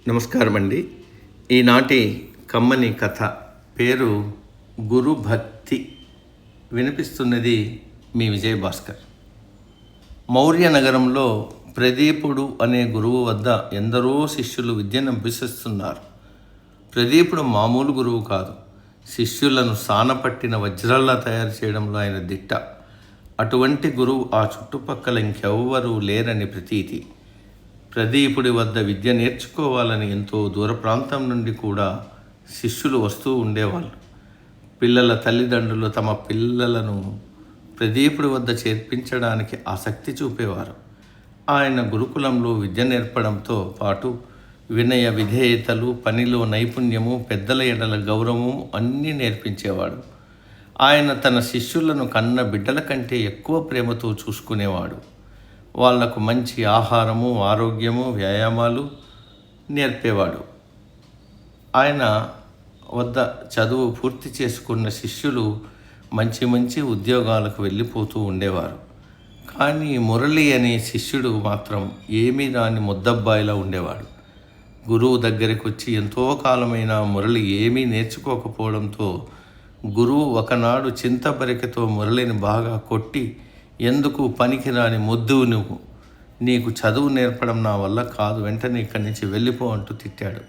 నమస్కారం అండి. ఈనాటి కమ్మని కథ పేరు గురు భక్తి. వినిపిస్తున్నది మీ విజయభాస్కర్. మౌర్య నగరంలో ప్రదీపుడు అనే గురువు వద్ద ఎందరో శిష్యులు విద్యను అభ్యసిస్తున్నారు. ప్రదీపుడు మామూలు గురువు కాదు. శిష్యులను సానపట్టిన వజ్రాల్లా తయారు చేయడంలో ఆయన దిట్ట. అటువంటి గురువు ఆ చుట్టుపక్కల ఇంకెవ్వరూ లేరని ప్రతీతి. ప్రదీపుడి వద్ద విద్య నేర్చుకోవాలని ఎంతో దూర ప్రాంతం నుండి కూడా శిష్యులు వస్తూ ఉండేవాళ్ళు. పిల్లల తల్లిదండ్రులు తమ పిల్లలను ప్రదీపుడి వద్ద చేర్పించడానికి ఆసక్తి చూపేవారు. ఆయన గురుకులంలో విద్య నేర్పడంతో పాటు వినయ విధేయతలు, పనిలో నైపుణ్యము, పెద్దల ఎడల గౌరవము అన్నీ నేర్పించేవాడు. ఆయన తన శిష్యులను కన్న బిడ్డల కంటే ఎక్కువ ప్రేమతో చూసుకునేవాడు. వాళ్లకు మంచి ఆహారము, ఆరోగ్యము, వ్యాయామాలు నేర్పేవాడు. ఆయన వద్ద చదువు పూర్తి చేసుకున్న శిష్యులు మంచి మంచి ఉద్యోగాలకు వెళ్ళిపోతూ ఉండేవారు. కానీ మురళి అనే శిష్యుడు మాత్రం ఏమీ రాని ముద్దబ్బాయిలా ఉండేవాడు. గురువు దగ్గరికి వచ్చి ఎంతో కాలమైన మురళి ఏమీ నేర్చుకోకపోవడంతో గురువు ఒకనాడు చింతబరికతో మురళిని బాగా కొట్టి, ఎందుకు పనికిరాని మొద్దువు నువ్వు, నీకు చదువు నేర్పడం నా వల్ల కాదు, వెంటనే ఇక్కడి నుంచి వెళ్ళిపో అంటూ తిట్టాడు.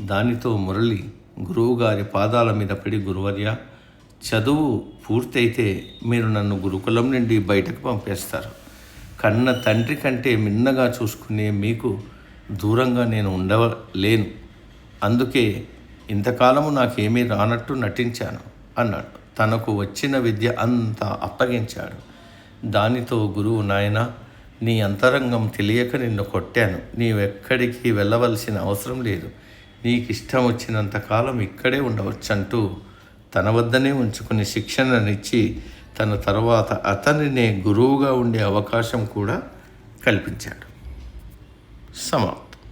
దానితో మురళి గురువుగారి పాదాల మీద పడి, గురువర్య, చదువు పూర్తయితే మీరు నన్ను గురుకులం నుండి బయటకు పంపేస్తారు. కన్న తండ్రి కంటే మిన్నగా చూసుకునే మీకు దూరంగా నేను ఉండలేను. అందుకే ఇంతకాలము నాకేమీ రానట్టు నటించాను అన్నాడు. తనకు వచ్చిన విద్య అంతా అప్పగించాడు. దానితో గురువు, నాయన, నీ అంతరంగం తెలియక నిన్ను కొట్టాను. నీవెక్కడికి వెళ్ళవలసిన అవసరం లేదు. నీకు ఇష్టం వచ్చినంతకాలం ఇక్కడే ఉండవచ్చంటూ తన వద్దనే ఉంచుకుని శిక్షణనిచ్చి తన తర్వాత అతనినే గురువుగా ఉండే అవకాశం కూడా కల్పించాడు. సమాప్తం.